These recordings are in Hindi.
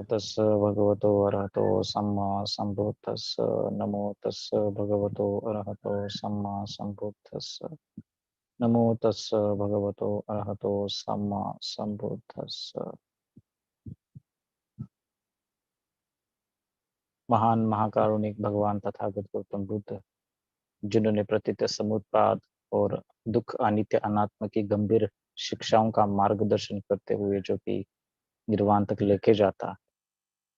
तस् भगवतो अरहतो सम्मा सम्बुद्धस्स। नमो तस् भगवतो अरहतो सम्मा सम्बुद्धस्स। नमो तस् भगवतो अरहतो सम्मा सम्बुद्धस्स। महान महाकारुणिक भगवान तथागत गौतम बुद्ध, जिन्होंने प्रतीत समुत्पाद और दुख अनित्य अनात्म की गंभीर शिक्षाओं का मार्गदर्शन करते हुए जो कि निर्वाण तक लेके जाता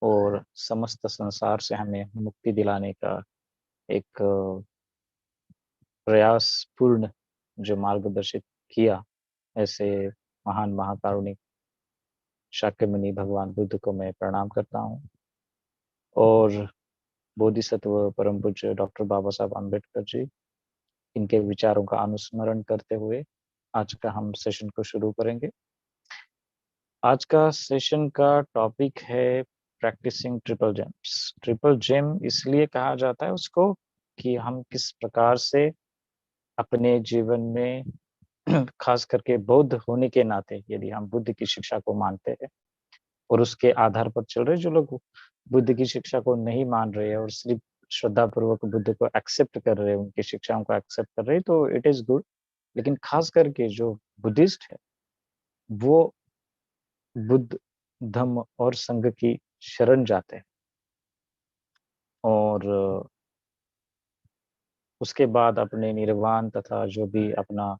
और समस्त संसार से हमें मुक्ति दिलाने का एक प्रयास पूर्ण जो मार्गदर्शित किया, ऐसे महान महाकारुणिक शाक्यमुनि भगवान बुद्ध को मैं प्रणाम करता हूँ। और बोधिसत्व परम पूज्य डॉक्टर बाबा साहब अम्बेडकर जी, इनके विचारों का अनुस्मरण करते हुए आज का हम सेशन को शुरू करेंगे। आज का सेशन का टॉपिक है practicing triple gems. Triple gem इसलिए कहा जाता है उसको कि हम किस प्रकार से अपने जीवन में खास करके बौद्ध होने के नाते, यदि हम बुद्ध की शिक्षा को मानते हैं और उसके आधार पर चल रहे, जो लोग बुद्ध की शिक्षा को नहीं मान रहे हैं और सिर्फ श्रद्धा पूर्वक बुद्ध को एक्सेप्ट कर रहे हैं, उनकी शिक्षाओं को एक्सेप्ट कर रहे हैं, तो इट इज गुड। लेकिन खास करके जो बुद्धिस्ट है वो बुद्ध धम्म और संघ की शरण जाते हैं और उसके बाद अपने निर्वाण तथा जो भी अपना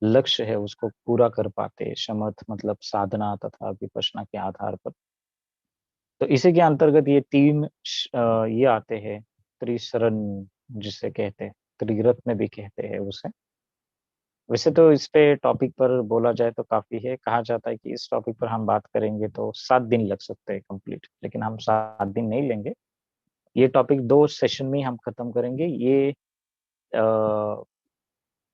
लक्ष्य है उसको पूरा कर पाते, शमथ मतलब साधना तथा विपश्यना के आधार पर। तो इसी के अंतर्गत ये ये आते हैं त्रिशरण, जिसे कहते हैं त्रिरत्न भी कहते हैं उसे। वैसे तो इस पे टॉपिक पर बोला जाए तो काफी है, कहा जाता है कि इस टॉपिक पर हम बात करेंगे तो 7 दिन लग सकते हैं कंप्लीट, लेकिन हम 7 दिन नहीं लेंगे। ये टॉपिक 2 सेशन में ही हम खत्म करेंगे। ये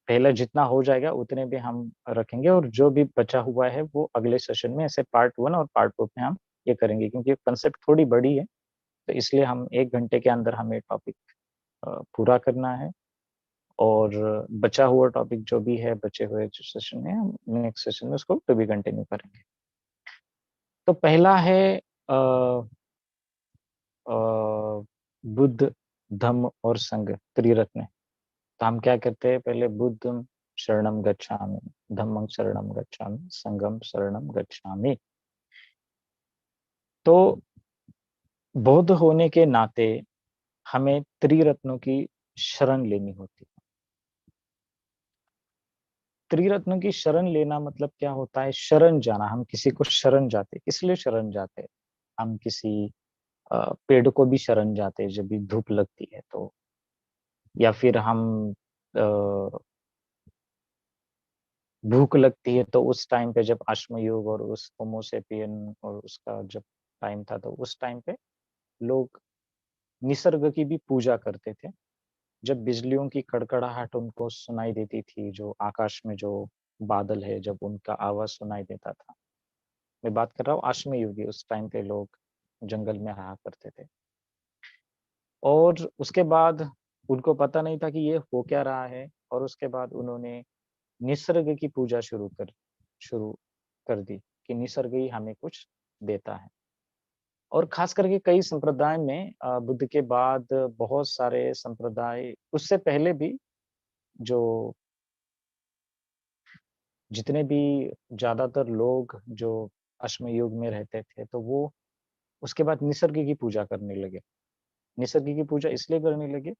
पहले जितना हो जाएगा उतने भी हम रखेंगे और जो भी बचा हुआ है वो अगले सेशन में, ऐसे पार्ट 1 और पार्ट 2 में हम ये करेंगे, क्योंकि कंसेप्ट थोड़ी बड़ी है। तो इसलिए हम 1 घंटे के अंदर हमें टॉपिक पूरा करना है और बचा हुआ टॉपिक जो भी है, बचे हुए जो सेशन है, हम नेक्स्ट सेशन में उसको तो भी कंटिन्यू करेंगे। तो पहला है अ, अ, बुद्ध धम्म और संघ त्रिरत्न। तो हम क्या करते हैं, पहले बुद्धं शरणं गच्छामि, धम्मं शरणं गच्छामि, संघं शरणं गच्छामि। तो बौद्ध होने के नाते हमें त्रिरत्नों की शरण लेनी होती है। त्रिरत्नों की शरण लेना मतलब क्या होता है, शरण जाना। हम किसी को शरण जाते, इसलिए शरण जाते, हम किसी पेड़ को भी शरण जाते जब भी धूप लगती है तो, या फिर हम भूख लगती है तो उस टाइम पे, जब अश्मयुग और उस होमोसेपियन और उसका जब टाइम था, तो उस टाइम पे लोग निसर्ग की भी पूजा करते थे। जब बिजलियों की कड़कड़ाहट उनको सुनाई देती थी, जो आकाश में जो बादल है, जब उनका आवाज सुनाई देता था, मैं बात कर रहा हूँ अश्मयुगी, उस टाइम पे लोग जंगल में रहा करते थे। और उसके बाद उनको पता नहीं था कि ये हो क्या रहा है, और उसके बाद उन्होंने निसर्ग की पूजा शुरू कर दी कि निसर्ग ही हमें कुछ देता है। और खास करके कई संप्रदाय में बुद्ध के बाद बहुत सारे संप्रदाय, उससे पहले भी जो जितने भी ज्यादातर लोग जो अश्म युग में रहते थे, तो वो उसके बाद निसर्ग की पूजा करने लगे। निसर्ग की पूजा इसलिए करने लगे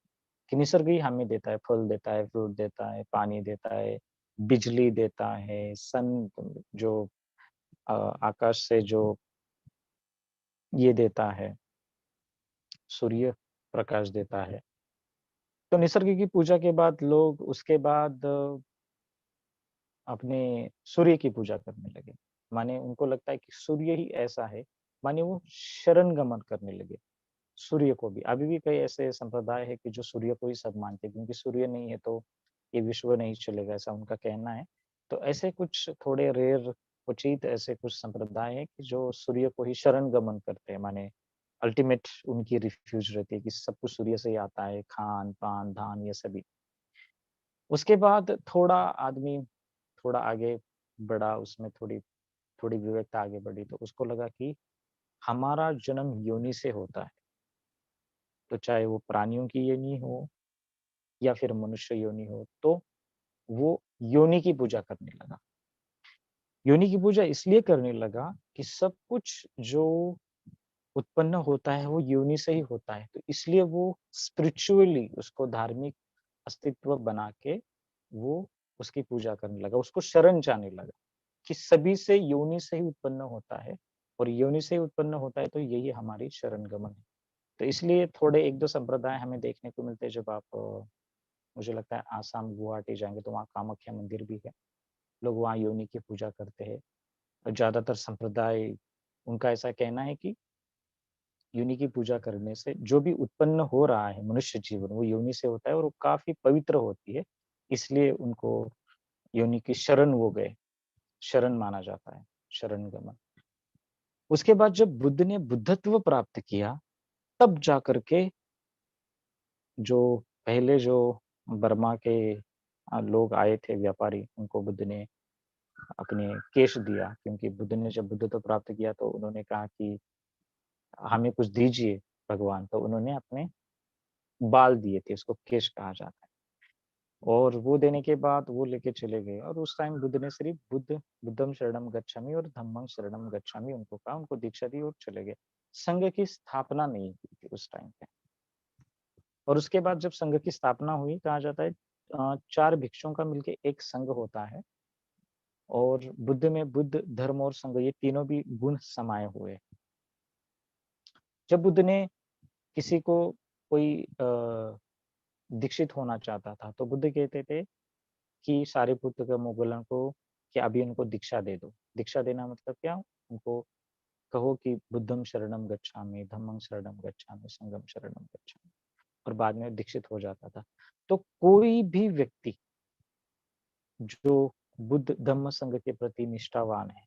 कि निसर्ग ही हमें देता है, फल देता है, फ्रूट देता है, पानी देता है, बिजली देता है, सन जो आकाश से जो ये देता है, सूर्य प्रकाश देता है। तो निसर्ग की पूजा के बाद लोग उसके बाद अपने सूर्य की पूजा करने लगे। माने उनको लगता है कि सूर्य ही ऐसा है, माने वो शरण गमन करने लगे सूर्य को भी। अभी भी कई ऐसे संप्रदाय है कि जो सूर्य को ही सब मानते हैं, क्योंकि सूर्य नहीं है तो ये विश्व नहीं चलेगा, ऐसा उनका कहना है। तो ऐसे कुछ थोड़े रेयर क्वचित ऐसे कुछ संप्रदाय है कि जो सूर्य को ही शरण गमन करते हैं, माने अल्टीमेट उनकी रिफ्यूज रहती है कि सब कुछ सूर्य से ही आता है, खान पान धान ये सभी। उसके बाद थोड़ा आदमी थोड़ा आगे बढ़ा, उसमें थोड़ी थोड़ी विविधता आगे बढ़ी, तो उसको लगा कि हमारा जन्म योनि से होता है, तो चाहे वो प्राणियों की योनि हो या फिर मनुष्य योनि हो, तो वो योनि की पूजा करने लगा। योनि की पूजा इसलिए करने लगा कि सब कुछ जो उत्पन्न होता है वो योनि से ही होता है, तो इसलिए वो स्पिरिचुअली उसको धार्मिक अस्तित्व बना के वो उसकी पूजा करने लगा, उसको शरण जाने लगा कि सभी से योनि से ही उत्पन्न होता है और योनि से ही उत्पन्न होता है, तो यही हमारी शरण गमन है। तो इसलिए थोड़े 1-2 संप्रदाय हमें देखने को मिलते हैं जब आप मुझे लगता है आसाम, गुवाहाटी जाएँगे तो वहाँ कामाख्या मंदिर भी है। लोग वहाँ योनि की पूजा करते हैं और ज़्यादातर संप्रदाय उनका ऐसा कहना है कि योनि की पूजा करने से जो भी उत्पन्न हो रहा है मनुष्य जीवन, वो योनि से होता है और वो काफ़ी पवित्र होती है। इसलिए उनको योनि की शरण वो गए, शरण माना जाता है, शरण गमन। उसके बाद जब बुद्ध ने बुद्धत्व प्राप्त किया, तब जाकर के जो पहले जो बर्मा के लोग आए थे व्यापारी, उनको बुद्ध ने अपने केश दिया क्योंकि बुद्ध ने जब बुद्धत्व प्राप्त किया तो उन्होंने कहा कि हमें कुछ दीजिए भगवान, तो उन्होंने अपने बाल दिए थे, उसको केश कहा जाता है। और वो देने के बाद वो लेके चले गए और उस टाइम बुद्ध ने सिर्फ बुद्धं शरणं गच्छामि और धम्मं शरणं गच्छामि उनको कहा, उनको दीक्षा दी और चले गए। संघ की स्थापना नहीं हुई थी उस टाइम पे। और उसके बाद जब संघ की स्थापना हुई, कहा जाता है 4 भिक्षुओं का मिलके एक संघ होता है और बुद्ध में बुद्ध, धर्म और संघ ये तीनों भी गुण समाये हुए हैं। जब बुद्ध ने किसी को कोई दीक्षित होना चाहता था, तो बुद्ध कहते थे कि सारिपुत्र के मुगलों को कि अभी उनको दीक्षा दे दो। दीक्षा देना मतलब क्या? उनको कहो कि बुद्धं शरणं गच्छामि, धम्मं शरणं गच्छामि, संघं शरणं गच्छामि और बाद में दीक्षित हो जाता था। तो कोई भी व्यक्ति जो बुद्ध धम्म संघ के प्रति निष्ठावान है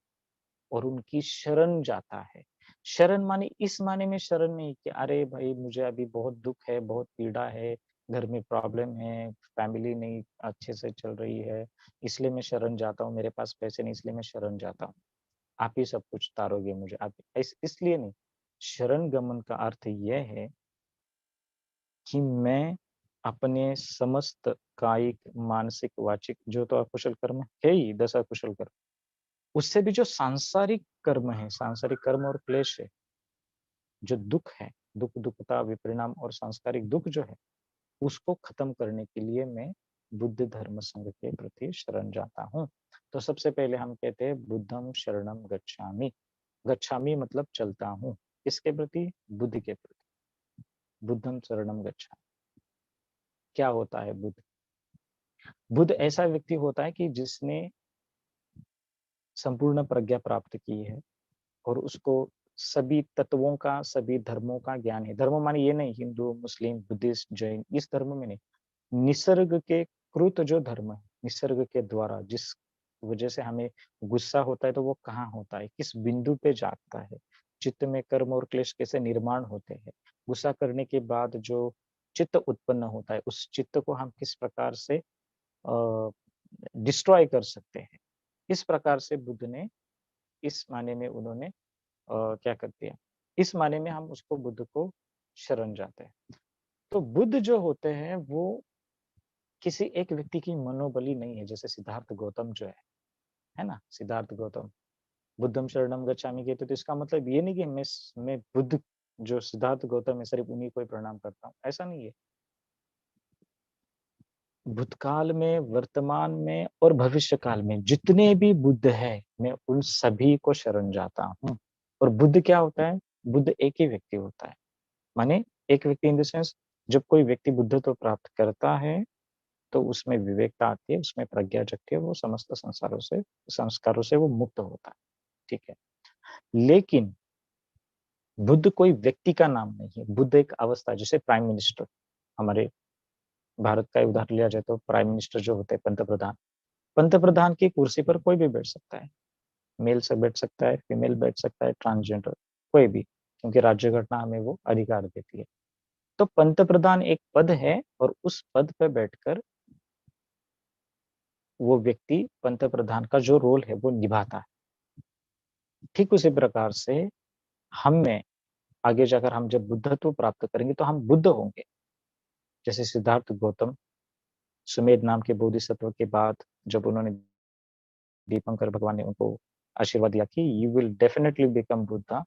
और उनकी शरण जाता है। शरण माने इस माने में शरण नहीं कि अरे भाई मुझे अभी बहुत दुःख है, बहुत पीड़ा है, घर में प्रॉब्लम है, फैमिली नहीं अच्छे से चल रही है, इसलिए मैं शरण जाता हूँ, मेरे पास पैसे नहीं इसलिए मैं शरण जाता हूँ। आप ही सब कुछ तारोगे मुझे, आप इसलिए नहीं। शरण गमन का अर्थ यह है कि मैं अपने समस्त कायिक, मानसिक, वाचिक जो तो अकुशल कर्म है ही 10 अकुशल कर्म, उससे भी जो सांसारिक कर्म है, सांसारिक कर्म और क्लेश है, जो दुःख है, दुःखता, विपरिणाम और सांस्कारिक दुःख जो है, उसको खत्म करने के लिए मैं बुद्ध धर्म संघ के प्रति शरण जाता हूँ। तो सबसे पहले हम कहते हैं बुद्धं शरणं गच्छामि। गच्छामि मतलब चलता हूँ। किसके प्रति? बुद्ध के प्रति। बुद्धं शरणं गच्छामि। क्या होता है बुद्ध? बुद्ध ऐसा व्यक्ति होता है कि जिसने संपूर्ण प्रज्ञा प्राप्त की है और उसको सभी तत्वों का, सभी धर्मों का ज्ञान है। धर्म माने ये नहीं हिंदू, मुस्लिम, बुद्धिस्ट, जैन इस धर्म में नहीं। निसर्ग के कृत जो धर्म है, निसर्ग के द्वारा जिस वजह से हमें गुस्सा होता है तो वो कहाँ होता है? किस बिंदु पे जागता है? चित्त में कर्म और क्लेश कैसे निर्माण होते हैं? गुस्सा करने के बाद जो चित्त उत्पन्न होता है, उस चित्त को हम किस प्रकार से डिस्ट्रॉय कर सकते हैं? इस प्रकार से बुद्ध ने इस माने में उन्होंने क्या कर दिया, इस माने में हम उसको बुद्ध को शरण जाते हैं। तो बुद्ध जो होते हैं वो किसी एक व्यक्ति की मनोबली नहीं है, जैसे सिद्धार्थ गौतम जो है ना? सिद्धार्थ गौतम, बुद्धं शरणं गच्छामि कहते तो इसका मतलब ये नहीं कि मैं बुद्ध जो सिद्धार्थ गौतम है सिर्फ उन्हीं को ही प्रणाम करता हूँ, ऐसा नहीं है। भूतकाल में, वर्तमान में और भविष्य काल में जितने भी बुद्ध हैं, मैं उन सभी को शरण जाता हूँ। और बुद्ध क्या होता है? बुद्ध एक ही व्यक्ति होता है। माने एक व्यक्ति इन द सेंस जब कोई व्यक्ति बुद्धत्व प्राप्त करता है, तो उसमें विवेकता आती है, उसमें प्रज्ञा जगती है, वो समस्त संस्कारों से वो मुक्त होता है, ठीक है। लेकिन बुद्ध कोई व्यक्ति का नाम नहीं है, बुद्ध एक अवस्था है, जैसे प्राइम मिनिस्टर, हमारे भारत का ही उदाहरण लिया जाए तो प्राइम मिनिस्टर जो होते हैं पंत प्रधान की कुर्सी पर कोई भी बैठ सकता है, मेल से बैठ सकता है, फीमेल बैठ सकता है, ट्रांसजेंडर, कोई भी, क्योंकि राज्य घटना हमें वो अधिकार देती है। तो पंत प्रधान एक पद है और उस पद पे बैठकर वो व्यक्ति पंत प्रधान का जो रोल है वो निभाता है। ठीक उसी प्रकार से हम में आगे जाकर हम जब बुद्धत्व प्राप्त करेंगे तो हम बुद्ध होंगे। जैसे सिद्धार्थ गौतम सुमेध नाम के बोधिसत्व के बाद जब उन्होंने दीपंकर भगवान ने उनको आशीर्वाद दिया कि you will definitely become Buddha,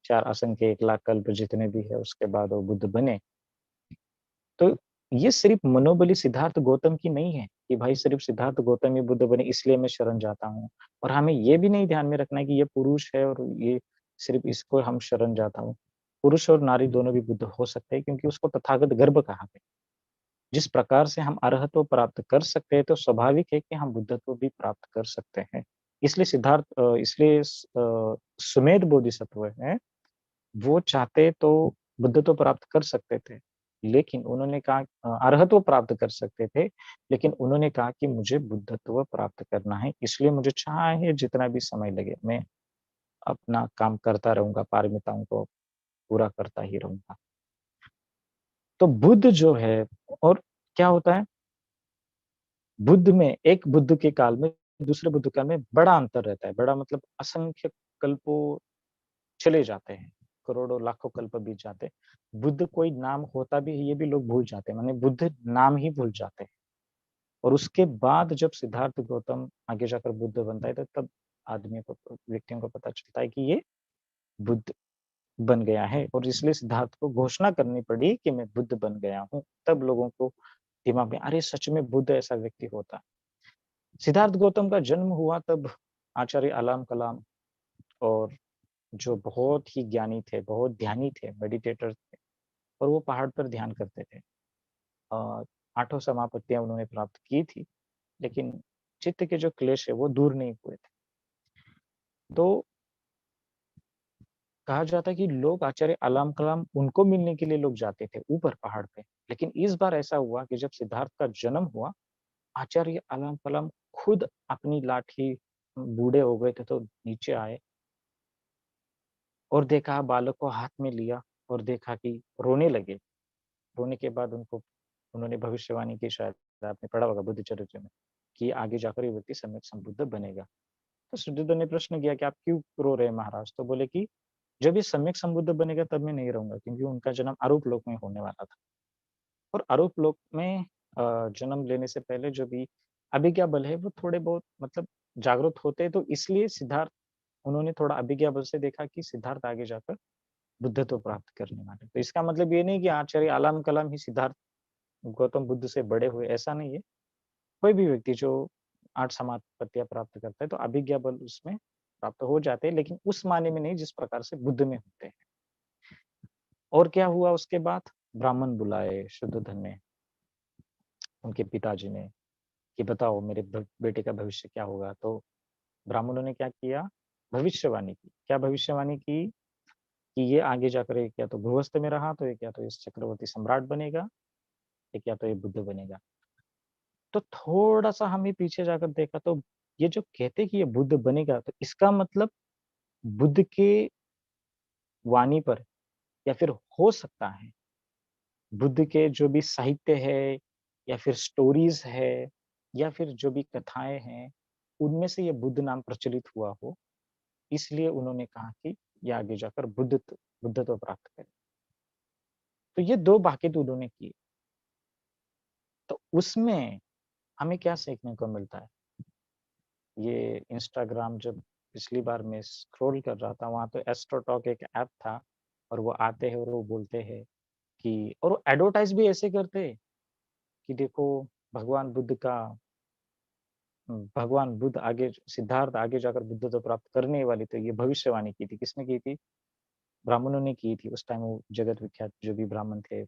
4 असंख्य 1 लाख कल्प जितने भी है उसके बाद वो बुद्ध बने। तो ये सिर्फ मनोबली सिद्धार्थ गौतम की नहीं है कि भाई सिर्फ सिद्धार्थ गौतम ही बुद्ध बने इसलिए मैं शरण जाता हूँ। और हमें ये भी नहीं ध्यान में रखना है कि ये पुरुष है और ये सिर्फ इसको हम शरण जाता हूँ। पुरुष और नारी दोनों भी बुद्ध हो सकते हैं क्योंकि उसको तथागत गर्भ कहा गया। जिस प्रकार से हम अरहत्व प्राप्त कर सकते हैं तो स्वाभाविक है कि हम बुद्धत्व भी प्राप्त कर सकते हैं। इसलिए सुमेध बोधिसत्व है, वो चाहते तो बुद्धत्व प्राप्त कर सकते थे, लेकिन उन्होंने कहा अरहत्व प्राप्त कर सकते थे, लेकिन उन्होंने कहा कि मुझे बुद्धत्व प्राप्त करना है, इसलिए मुझे चाहे जितना भी समय लगे, मैं अपना काम करता रहूँगा, पारमिताओं को पूरा करता ही रहूँगा। तो बुद्ध जो है और क्या होता है, बुद्ध में एक बुद्ध के काल में दूसरे बुद्ध काल में बड़ा अंतर रहता है। बड़ा मतलब असंख्य कल्पों चले जाते हैं, करोड़ों लाखों कल्प बीत जाते हैं। बुद्ध कोई नाम होता भी है ये भी लोग भूल जाते हैं, माने बुद्ध नाम ही भूल जाते हैं। और उसके बाद जब सिद्धार्थ गौतम आगे जाकर बुद्ध बनता है तो तब आदमी को व्यक्तियों को पता चलता है कि ये बुद्ध बन गया है और इसलिए सिद्धार्थ को घोषणा करनी पड़ी कि मैं बुद्ध बन गया हूँ। तब लोगों को दिमाग में अरे सच में बुद्ध ऐसा व्यक्ति होता। सिद्धार्थ गौतम का जन्म हुआ तब आचार्य अलाम कलाम और जो बहुत ही ज्ञानी थे, बहुत ध्यानी थे, मेडिटेटर थे और वो पहाड़ पर ध्यान करते थे। अ, 8 समापत्तियाँ उन्होंने प्राप्त की थी, लेकिन चित्त के जो क्लेश है वो दूर नहीं हुए थे। तो कहा जाता है कि लोग आचार्य अलाम कलाम उनको मिलने के लिए लोग जाते थे ऊपर पहाड़ पे। लेकिन इस बार ऐसा हुआ कि जब सिद्धार्थ का जन्म हुआ, आचार्य अलाम कलाम खुद अपनी लाठी बूढ़े हो गए थे तो नीचे आए और देखा बालक को हाथ में लिया और देखा कि रोने लगे। रोने के बाद उनको उन्होंने भविष्यवाणी की, शायद आपने पढ़ा होगा बुद्ध चरित्र में, कि आगे जाकर ये व्यक्ति सम्यक संबुद्ध बनेगा। तो सुद्धोधन ने प्रश्न किया कि आप क्यों रो रहे हैं महाराज? तो बोले कि जब ये सम्यक संबुद्ध बनेगा तब मैं नहीं रहूँगा क्योंकि उनका जन्म आरूप लोक में होने वाला था। और आरूप लोक में जन्म लेने से पहले जो भी अभिज्ञा बल है वो थोड़े बहुत मतलब जागृत होते हैं, तो इसलिए सिद्धार्थ उन्होंने थोड़ा अभिज्ञा बल से देखा कि सिद्धार्थ आगे जाकर बुद्धत्व प्राप्त करने वाले। तो इसका मतलब ये नहीं कि आचार्य आलम कलाम ही सिद्धार्थ गौतम बुद्ध से बड़े हुए, ऐसा नहीं है। कोई भी व्यक्ति जो 8 समापत्तियाँ प्राप्त करता है तो अभिज्ञा बल उसमें प्राप्त हो जाते हैं, लेकिन उस मायने में नहीं जिस प्रकार से बुद्ध में होते हैं। और क्या हुआ उसके बाद? ब्राह्मण बुलाए शुद्धोधन ने, उनके पिताजी ने, कि बताओ मेरे बेटे का भविष्य क्या होगा? तो ब्राह्मणों ने क्या किया? भविष्यवाणी की। क्या भविष्यवाणी की? कि ये आगे जाकर एक या तो गृहस्थ में रहा, तो एक या तो इस चक्रवर्ती सम्राट बनेगा, एक या तो ये बुद्ध बनेगा। तो थोड़ा-सा हमें पीछे जाकर देखा तो ये जो कहते हैं कि ये बुद्ध बनेगा, तो इसका मतलब बुद्ध के वाणी पर या फिर हो सकता है बुद्ध के जो भी साहित्य है या फिर स्टोरीज़ है या फिर जो भी कथाएँ हैं, उनमें से ये बुद्ध नाम प्रचलित हुआ हो, इसलिए उन्होंने कहा कि ये आगे जाकर बुद्धत्व प्राप्त करे। तो ये 2 बातें तो उन्होंने की। तो उसमें हमें क्या सीखने को मिलता है? ये इंस्टाग्राम जब पिछली बार मैं स्क्रॉल कर रहा था, वहाँ तो एस्ट्रो टॉक एक ऐप था और वो आते हैं और वो बोलते हैं कि और वो एडवर्टाइज़ भी ऐसे करते हैं कि देखो भगवान बुद्ध का भगवान बुद्ध आगे सिद्धार्थ आगे जाकर बुद्धत्व प्राप्त करने ही वाली, तो ये भविष्यवाणी की थी। किसने की थी? ब्राह्मणों ने की थी। उस टाइम वो जगत विख्यात जो भी ब्राह्मण थे,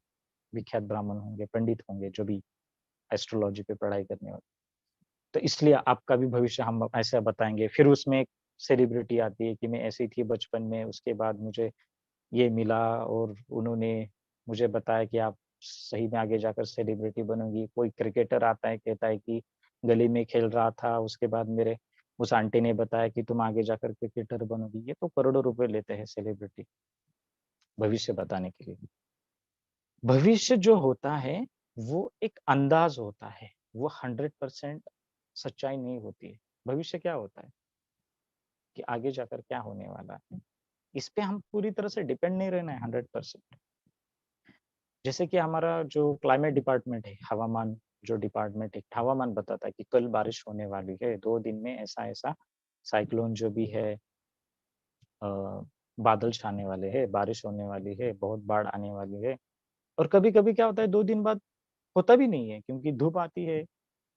विख्यात ब्राह्मण होंगे, पंडित होंगे, जो भी एस्ट्रोलॉजी पे पढ़ाई करने वाले। तो इसलिए आपका भी भविष्य हम ऐसा बताएँगे। फिर उसमें एक सेलिब्रिटी आती है कि मैं ऐसी थी बचपन में, उसके बाद मुझे ये मिला और उन्होंने मुझे बताया कि आप सही में आगे जाकर सेलिब्रिटी बनोगी। कोई क्रिकेटर आता है, कहता है कि गली में खेल रहा था, उसके बाद मेरे उस आंटी ने बताया कि तुम आगे जाकर क्रिकेटर बनोगी। ये तो करोड़ों रुपए लेते हैं सेलिब्रिटी, भविष्य बताने के लिए। भविष्य जो होता है, वो एक अंदाज़ होता है, वो 100% सच्चाई नहीं होती है। भविष्य क्या होता है कि आगे जाकर क्या होने वाला है। इस पे हम पूरी तरह से डिपेंड नहीं रहना है 100%। जैसे कि हमारा जो क्लाइमेट डिपार्टमेंट है, हवामान जो डिपार्टमेंट है, हवामान बताता है कि कल बारिश होने वाली है, 2 दिन में ऐसा-ऐसा साइक्लोन जो भी है अ, बादल छाने वाले हैं, बारिश होने वाली है, बहुत बाढ़ आने वाली है। और कभी-कभी क्या होता है 2 दिन बाद होता भी नहीं है क्योंकि धूप आती है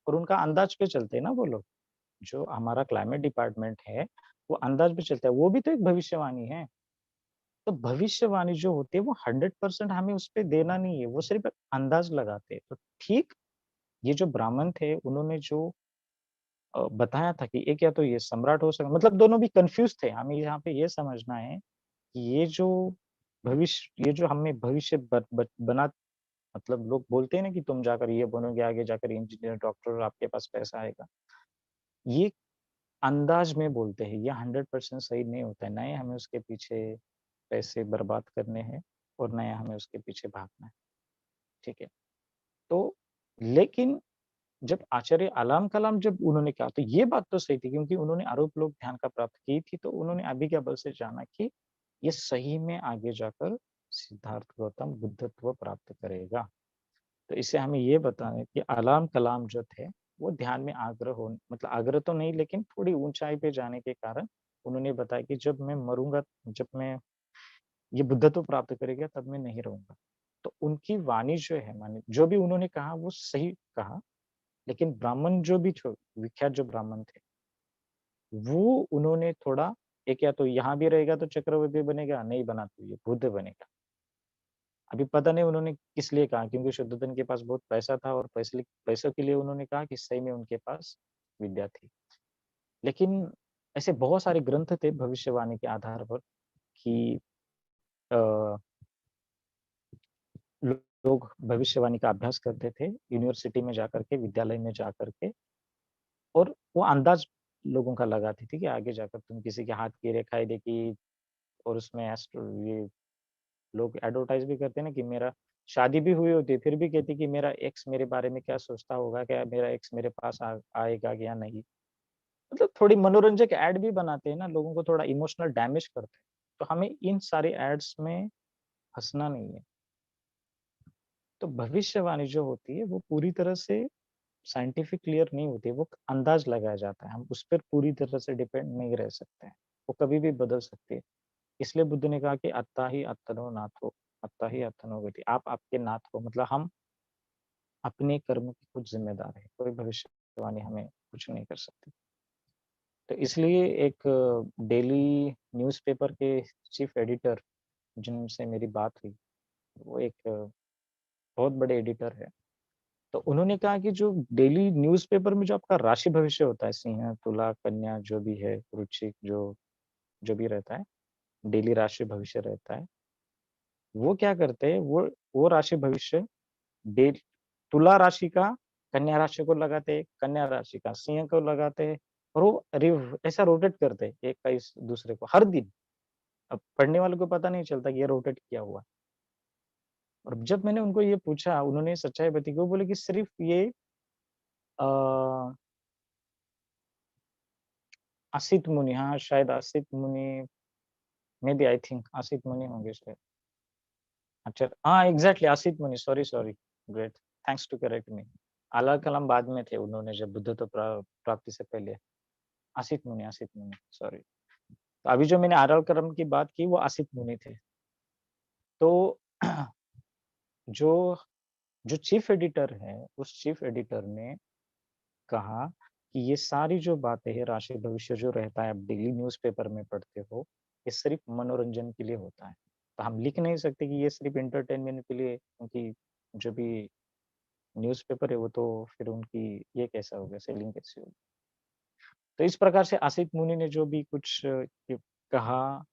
और उनका अंदाज पे चलते हैं ना वो लोग। जो हमारा क्लाइमेट डिपार्टमेंट है, वो अंदाज पे चलता है, वो भी तो एक भविष्यवाणी है। तो भविष्यवाणी जो होती है वो 100% हमें उस पे देना नहीं है, वो सिर्फ़ एक अंदाज़ लगाते हैं। तो ठीक ये जो ब्राह्मण थे उन्होंने जो बताया था कि एक या तो ये सम्राट हो सकता मतलब दोनों भी कन्फ्यूज़ थे। हमें यहाँ पे ये समझना है कि ये जो हमें भविष्य ब ब बना मतलब लोग बोलते हैं ना कि तुम जाकर ये बनोगे, आगे जाकर इंजीनियर, डॉक्टर, आपके पास पैसा आएगा। ये अंदाज़ में बोलते हैं, ये 100% सही नहीं होता है। ना ही हमें उसके पीछे पैसे बर्बाद करने हैं और ना ही हमें उसके पीछे भागना है, ठीक है? तो लेकिन जब आचार्य आलम कलाम जब उन्होंने कहा तो ये बात तो सही थी क्योंकि उन्होंने आरोप लोग ध्यान का प्राप्त की थी, तो उन्होंने अभिज्ञा बल से जाना कि ये सही में आगे जाकर सिद्धार्थ गौतम बुद्धत्व प्राप्त करेगा। तो इससे हमें ये बताना है कि अलाम कलाम जो थे, वो ध्यान में आग्रह हो मतलब आग्रह तो नहीं लेकिन थोड़ी ऊँचाई पे जाने के कारण उन्होंने बताया कि जब मैं मरूँगा, जब मैं ये बुद्धत्व प्राप्त करेगा तब मैं नहीं रहूँगा। तो उनकी वाणी जो है माने जो भी उन्होंने कहा वो सही कहा, लेकिन ब्राह्मण जो भी छो विख्यात जो ब्राह्मण थे, वो उन्होंने थोड़ा एक या तो यहाँ भी रहेगा तो चक्रवर्ती बनेगा, नहीं बना तो ये बुद्ध बनेगा। अभी पता नहीं उन्होंने किस लिए कहा क्योंकि शुद्धोधन के पास बहुत पैसा था और पैसों के लिए उन्होंने कहा कि सही में उनके पास विद्या थी। लेकिन ऐसे बहुत सारे ग्रंथ थे भविष्यवाणी के आधार पर कि अ, लोग भविष्यवाणी का अभ्यास करते थे यूनिवर्सिटी में जाकर के, विद्यालय में जाकर के और वो अंदाज़ लोगों का लगाती थी कि आगे जाकर तुम किसी के हाथ की रेखाएँ देखी और उसमें ये लोग एडवर्टाइज़ भी करते हैं ना कि मेरा शादी भी हुई होती है, फिर भी कहती कि मेरा एक्स मेरे बारे में क्या सोचता होगा? क्या मेरा एक्स मेरे पास आएगा या नहीं? मतलब थोड़ी मनोरंजक ऐड भी बनाते हैं ना, लोगों को थोड़ा इमोशनल डैमेज करते हैं। तो हमें इन सारे एड्स में फँसना नहीं है। तो भविष्यवाणी जो होती है, वो पूरी तरह से साइंटिफिक क्लियर नहीं होती है, वो अंदाज़ लगाया जाता है। हम उस पर पूरी तरह से डिपेंड नहीं रह सकते हैं। वो कभी भी बदल सकती है। इसलिए बुद्ध ने कहा कि अत्ता ही आत्मनो नाथो, अत्ता ही आत्मनो गति। आप आपके नाथ हो मतलब हम अपने कर्म की खुद ज़िम्मेदार है। कोई भविष्यवाणी हमें कुछ नहीं कर सकती। तो इसलिए एक डेली न्यूज़पेपर के चीफ एडिटर जिनसे मेरी बात हुई, वो एक बहुत बड़े एडिटर है। तो उन्होंने कहा कि जो डेली न्यूज़पेपर में जो आपका राशि भविष्य होता है, सिंह, तुला, कन्या जो भी है, वृश्चिक जो जो भी रहता है, डेली राशि भविष्य रहता है। वो क्या करते हैं, वो राशि भविष्य डे तुला राशि का कन्या राशि को लगाते हैं, कन्या राशि का सिंह को लगाते हैं और वो ऐसा रोटेट करते हैं एक का इस दूसरे को हर दिन। अब पढ़ने वालों को पता नहीं चलता कि ये रोटेट किया हुआ है। और जब मैंने उनको ये पूछा, उन्होंने सच्चाई बताई, वो बोले कि सिर्फ़ ये अ, असित मुनि हाँ, शायद असित मुनि मेबी आई थिंक असित मुनि होंगे शायद। अच्छा हाँ, exactly Asit Muni sorry, sorry, great, thanks to correct me. अला कलाम बाद में थे उन्होंने जब बुद्धत्व प्राप्ति से पहले। असित मुनि, सॉरी। तो अभी जो मैंने आरल करम की बात की वो असित मुनि थे। तो जो जो चीफ एडिटर है, उस चीफ एडिटर ने कहा कि ये सारी जो बातें हैं, राशि भविष्य जो रहता है, आप डेली न्यूज़पेपर में पढ़ते हो, ये सिर्फ़ मनोरंजन के लिए होता है। तो हम लिख नहीं सकते कि ये सिर्फ़ एंटरटेनमेंट के लिए क्योंकि जो भी न्यूज़पेपर है वो तो फिर उनकी ये कैसा होगा, सेलिंग कैसे होगी? तो इस प्रकार से असित मुनि ने जो भी कुछ कहा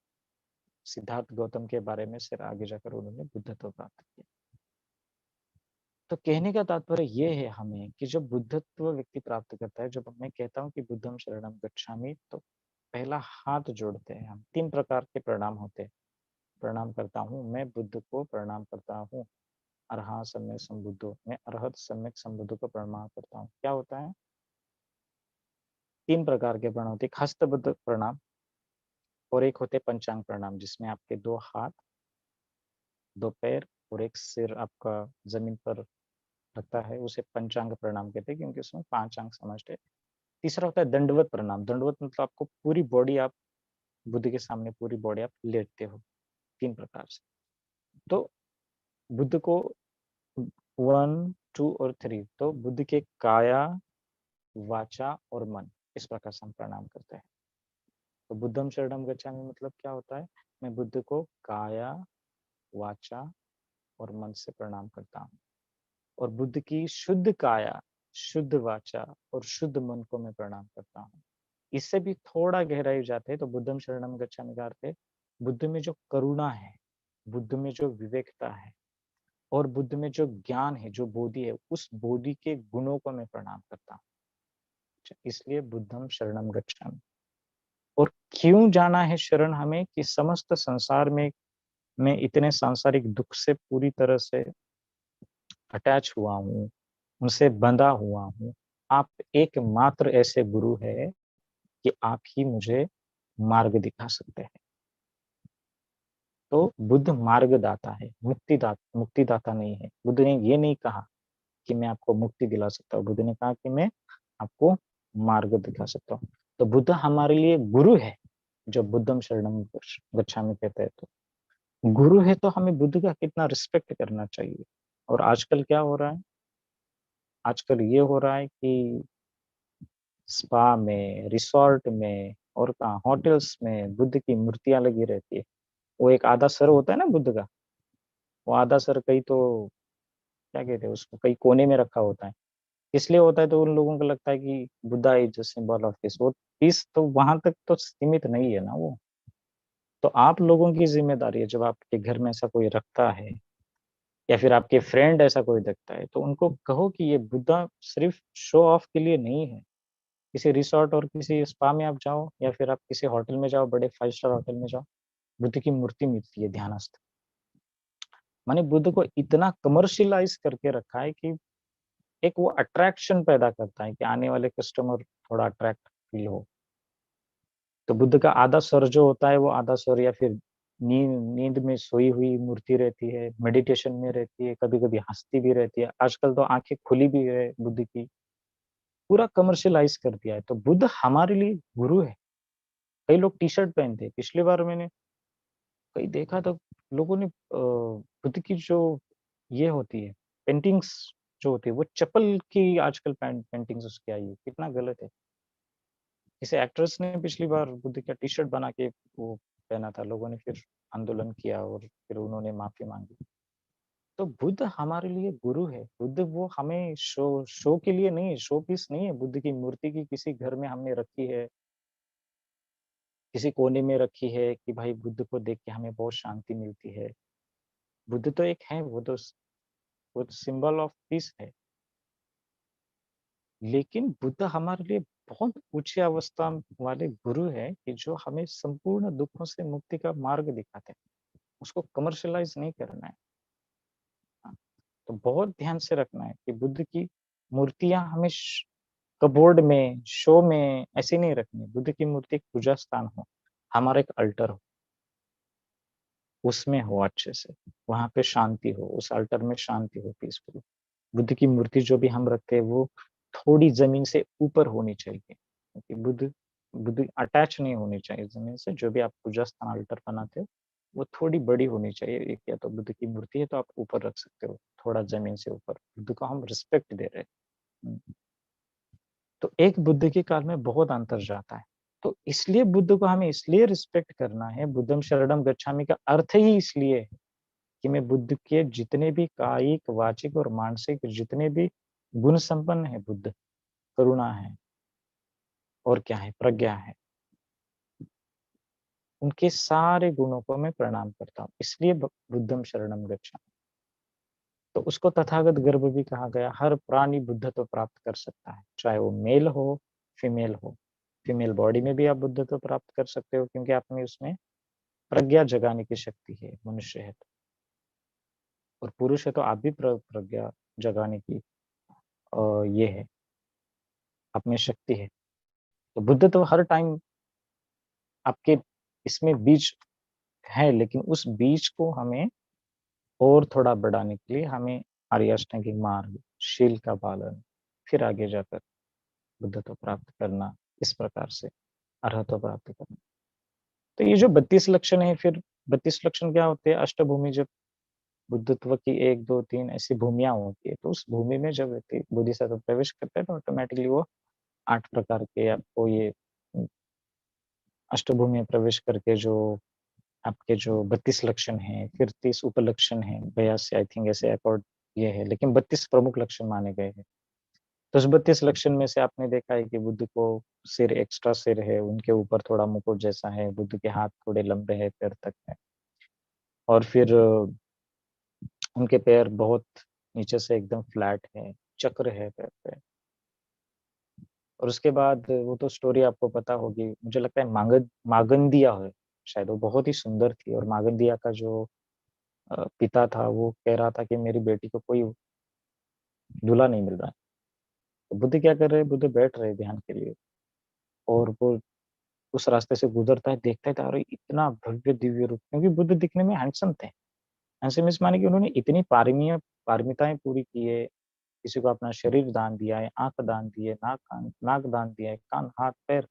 सिद्धार्थ गौतम के बारे में फिर आगे जाकर उन्होंने बुद्धत्व प्राप्त किया। तो कहने का तात्पर्य ये है हमें कि जब बुद्धत्व व्यक्ति प्राप्त करता है, जब मैं कहता हूँ कि बुद्धं शरणं गच्छामि तो पहला हाथ जोड़ते हैं हम। 3 प्रकार के प्रणाम होते हैं। प्रणाम करता हूँ, मैं बुद्ध को प्रणाम करता हूँ। अरहं सम्यक संबुद्धो, मैं अरहत सम्यक संबुद्ध को प्रणाम करता हूँ। क्या होता है? 3 प्रकार के प्रणाम होते हैं। एक हस्तबद्ध प्रणाम और एक होते पंचांग प्रणाम, जिसमें आपके 2 हाथ, 2 पैर और एक सिर आपका ज़मीन पर रखता है, उसे पंचांग प्रणाम कहते हैं, क्योंकि उसमें 5 अंग समाविष्ट है। तीसरा होता है दंडवत प्रणाम। दंडवत मतलब आपको पूरी बॉडी आप बुद्ध के सामने पूरी बॉडी आप लेटते हो, 3 प्रकार से। तो बुद्ध को 1, 2 और 3, तो बुद्ध के काया, वाचा और मन, इस प्रकार से हम प्रणाम करते हैं। तो बुद्धं शरणं गच्छामि मतलब क्या होता है? मैं बुद्ध को काया, वाचा और मन से प्रणाम करता हूँ, और बुद्ध की शुद्ध काया, शुद्ध वाचा और शुद्ध मन को मैं प्रणाम करता हूँ। इससे भी थोड़ा गहराई जाते हैं तो बुद्धं शरणं गच्छामि का अर्थ है, बुद्ध में जो करुणा है, बुद्ध में जो विवेकता है और बुद्ध में जो ज्ञान है, जो बोधि है, उस बोधि के गुणों को मैं प्रणाम करता हूँ। इसलिए बुद्धं शरणं गच्छामि। और क्यों जाना है शरण हमें? कि समस्त संसार में मैं इतने सांसारिक दुख से पूरी तरह से अटैच हुआ हूँ, उनसे बंधा हुआ हूँ। आप एकमात्र ऐसे गुरु हैं कि आप ही मुझे मार्ग दिखा सकते हैं। तो बुद्ध मार्गदाता है, मुक्तिदाता नहीं है। बुद्ध ने ये नहीं कहा कि मैं आपको मुक्ति दिला सकता हूँ, बुद्ध ने कहा कि मैं आपको मार्ग दिखा सकता हूँ। तो बुद्ध हमारे लिए गुरु है, जो बुद्धं शरणं गच्छामि कहते हैं। तो गुरु है तो हमें बुद्ध का कितना रिस्पेक्ट करना चाहिए। और आजकल क्या हो रहा है? आजकल ये हो रहा है कि स्पा में, रिसॉर्ट में और कहाँ होटल्स में बुद्ध की मूर्तियाँ लगी रहती है। वो एक आधा सर होता है ना बुद्ध का, वो आधा सर कहीं तो क्या कहते हैं उसको, कहीं कोने में रखा होता है। इसलिए होता है तो उन लोगों को लगता है कि Buddha is the symbol of peace. वो पीस तो वहां तक तो सीमित नहीं है ना वो। तो आप लोगों की जिम्मेदारी है, जब आपके घर में ऐसा कोई रखता है या फिर आपके फ्रेंड ऐसा कोई देखता है, तो उनको कहो कि ये बुद्धा सिर्फ शो ऑफ के लिए नहीं है। किसी रिसॉर्ट और किसी स्पा में आप जाओ या फिर आप किसी होटल में जाओ, बड़े 5 स्टार होटल में जाओ, बुद्ध की मूर्ति मिलती है ध्यानस्थ। माने बुद्ध को इतना कमर्शियलाइज करके रखा है कि एक वो अट्रैक्शन पैदा करता है कि आने वाले कस्टमर थोड़ा अट्रैक्ट फील हो। तो बुद्ध का आधा सर जो होता है, वो आधा सर या फिर नींद नींद में सोई हुई मूर्ति रहती है, मेडिटेशन में रहती है, कभी-कभी हँसती भी रहती है। आजकल तो आँखें खुली भी है बुद्ध की, पूरा कमर्शियलाइज़ कर दिया है। तो बुद्ध हमारे लिए गुरु है। कई लोग टी-शर्ट पहनते हैं। पिछली बार मैंने कहीं देखा तो लोगों ने बुद्ध की जो ये होती है, पेंटिंग्स जो होती है, वो चप्पल की आजकल पेंटिंग्स उसकी आई है। कितना गलत है। किसी एक्ट्रेस ने पिछली बार बुद्ध का टी-शर्ट बना के वो पहना था, लोगों ने फिर आंदोलन किया और फिर उन्होंने माफ़ी माँगी। तो बुद्ध हमारे लिए गुरु है। बुद्ध वो हमें शो शो के लिए नहीं है, शो पीस नहीं है। बुद्ध की मूर्ति की किसी घर में हमने रखी है, किसी कोने में रखी है कि भाई बुद्ध को देख के हमें बहुत शांति मिलती है। बुद्ध तो एक है, वो तो सिंबल ऑफ पीस है। लेकिन बुद्ध हमारे लिए बहुत उच्च अवस्था वाले गुरु हैं कि जो हमें संपूर्ण दुखों से मुक्ति का मार्ग दिखाते हैं। उसको कमर्शियलाइज़ नहीं करना है। हाँ, तो बहुत ध्यान से रखना है कि बुद्ध की मूर्तियाँ हमें कबोर्ड में, शो में ऐसे नहीं रखनी। बुद्ध की मूर्ति एक पूजा स्थान हो, हमारा एक अल्टर हो, उसमें हो अच्छे से। वहाँ पे शांति हो, उस अल्टर में शांति हो पीसफुल। बुद्ध की मूर्ति जो भी हम रखते हैं वो थोड़ी ज़मीन से ऊपर होनी चाहिए, क्योंकि बुद्ध बुद्ध अटैच नहीं होनी चाहिए ज़मीन से। जो भी आप पूजा स्थान अल्टर बनाते हो, वो थोड़ी बड़ी होनी चाहिए। एक या तो बुद्ध की मूर्ति है तो आप ऊपर रख सकते हो, थोड़ा ज़मीन से ऊपर। बुद्ध को हम रिस्पेक्ट दे रहे हैं। हुँ। तो एक बुद्ध के काल में बहुत अंतर जाता है। तो इसलिए बुद्ध को हमें इसलिए रिस्पेक्ट करना है, बुद्धं शरणं गच्छामि का अर्थ ही इसलिए है कि मैं बुद्ध के जितने भी कायिक, वाचिक और मानसिक जितने भी गुण संपन्न है बुद्ध, करुणा है और क्या है, प्रज्ञा है, उनके सारे गुणों को मैं प्रणाम करता हूँ। इसलिए बुद्धं शरणं गच्छामि। तो उसको तथागत गर्भ भी कहा गया। हर प्राणी बुद्धत्व प्राप्त कर सकता है, चाहे वो मेल हो, फीमेल हो। फीमेल बॉडी में भी आप बुद्धत्व प्राप्त कर सकते हो, क्योंकि आप में उसमें प्रज्ञा जगाने की शक्ति है, मनुष्य है तो। और पुरुष है तो आप भी प्रज्ञा जगाने की ये है, आप में शक्ति है। तो बुद्धत्व हर टाइम आपके इसमें बीज है, लेकिन उस बीज को हमें और थोड़ा बढ़ाने के लिए हमें आर्य अष्टांगिक मार्ग, शील का पालन, फिर आगे जाकर बुद्धत्व प्राप्त करना, इस प्रकार से अरहत्व प्राप्त करना। तो ये जो 32 लक्षण है, फिर 32 लक्षण क्या होते हैं? अष्टभूमि, जब बुद्धत्व की 1, 2, 3 ऐसी भूमियाँ होती है, तो उस भूमि में जब व्यक्ति बोधिसत्व प्रवेश करता है, तो ऑटोमैटिकली वो 8 प्रकार के आपको ये अष्टभूमि में प्रवेश करके जो आपके जो 32 लक्षण हैं, फिर 30 उपलक्षण हैं, 82 आई थिंक ऐसे अकॉर्ड ये है, लेकिन 32 प्रमुख लक्षण माने गए हैं। तो उस 32 लक्षण में से आपने देखा है कि बुद्ध को सिर, एक्स्ट्रा सिर है, उनके ऊपर थोड़ा मुकुट जैसा है, बुद्ध के हाथ थोड़े लंबे हैं, पैर तक है, और फिर उनके पैर बहुत नीचे से एकदम फ्लैट है, चक्र है पैर पे। और उसके बाद वो तो स्टोरी आपको पता होगी, मुझे लगता है मागंदिया है शायद, वो बहुत ही सुंदर थी, और मागंदिया का जो पिता था वो कह रहा था कि मेरी बेटी को कोई दूल्हा नहीं मिल रहा है। तो बुद्ध क्या कर रहे हैं? बुद्ध बैठ रहे हैं ध्यान के लिए, और वो उस रास्ते से गुजरता है, देखता है तो अरे इतना भव्य दिव्य रूप, क्योंकि बुद्ध दिखने में हैंडसम थे। हैंडसम मीन्स माने कि उन्होंने इतनी पारमिताएं पूरी की है, किसी को अपना शरीर दान दिया है, आंख दान दी है, नाक दान दिया है, कान, हाथ, पैर।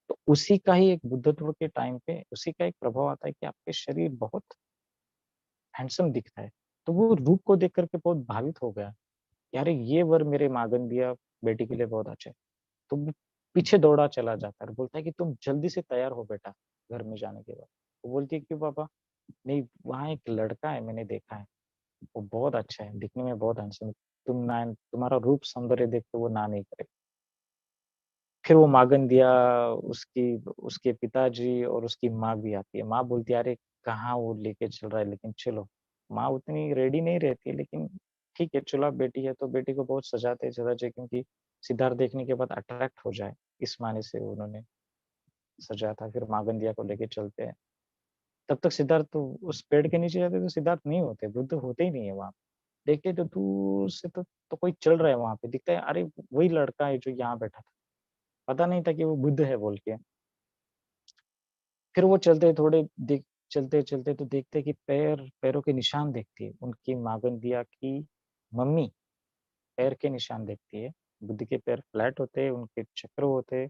तो उसी का ही एक बुद्धत्व के टाइम पे उसी का एक प्रभाव आता है कि आपके शरीर बहुत हैंडसम दिखता है। तो वो रूप को देख करके बहुत भावित हो गया, यार ये वर मेरे मांगन दिया बेटी के लिए बहुत अच्छा है। तो वो पीछे दौड़ा चला जाता है और बोलता है कि तुम जल्दी से तैयार हो बेटा, घर में जाने के बाद। वो बोलती है क्यों पापा? नहीं, वहाँ एक लड़का है, मैंने देखा है, वो बहुत अच्छा है, दिखने में बहुत हैंडसम है, तुम्हारा रूप सौंदर्य देख के वो ना नहीं करे। फिर वो माँगन दिया, उसकी उसके पिताजी और उसकी माँ भी आती है। माँ बोलती है, "अरे! कहाँ वो लेके चल रहा है, लेकिन चलो।" माँ उतनी रेडी नहीं रहती है, लेकिन ठीक है, चलो अब बेटी है तो बेटी को बहुत सजाते-धजाते, क्योंकि सिद्धार्थ देखने के बाद अट्रैक्ट हो जाए, इस माने से उन्होंने सजाया था। फिर माँगन दिया को लेके चलते हैं। तब तक सिद्धार्थ तो उस पेड़ के नीचे जाते तो सिद्धार्थ नहीं होते, बुद्ध होते ही नहीं है वहाँ। देखते तो दूर से तो कोई चल रहा है वहाँ पे, दिखता है अरे! वही लड़का है जो यहाँ बैठा था। पता नहीं था कि वो बुद्ध है बोल के। फिर वो चलते थोड़े देख चलते-चलते तो देखते हैं कि पैरों के निशान देखती है। उनकी मागंदिया की मम्मी पैर के निशान देखती है। बुद्ध के पैर फ्लैट होते हैं, उनके चक्र होते हैं,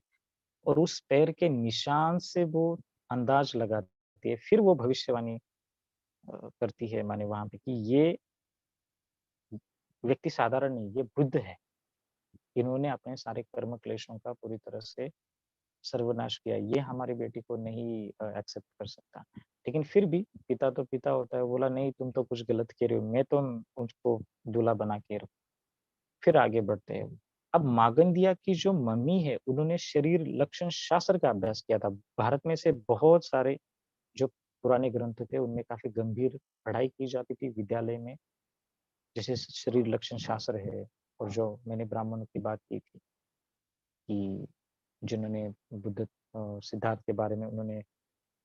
और उस पैर के निशान से वो अंदाज़ लगाती है। फिर वो भविष्यवाणी करती है माने वहाँ पे कि ये व्यक्ति साधारण नहीं, ये बुद्ध है। इन्होंने अपने सारे कर्म क्लेशों का पूरी तरह से सर्वनाश किया, ये हमारी बेटी को नहीं एक्सेप्ट कर सकता। लेकिन फिर भी पिता तो पिता होता है, बोला नहीं तुम तो कुछ गलत कह रहे हो, मैं तो उसको दूल्हा बना के रखूँ। फिर आगे बढ़ते हैं। अब मागंदिया की जो मम्मी है, उन्होंने शरीर लक्षण शास्त्र का अभ्यास किया था। भारत में से बहुत सारे जो पुराने ग्रंथ थे, उनमें काफ़ी गंभीर पढ़ाई की जाती थी विद्यालय में, जैसे शरीर लक्षण शास्त्र है, और जो मैंने ब्राह्मणों की बात की थी कि जिन्होंने सिद्धार्थ के बारे में उन्होंने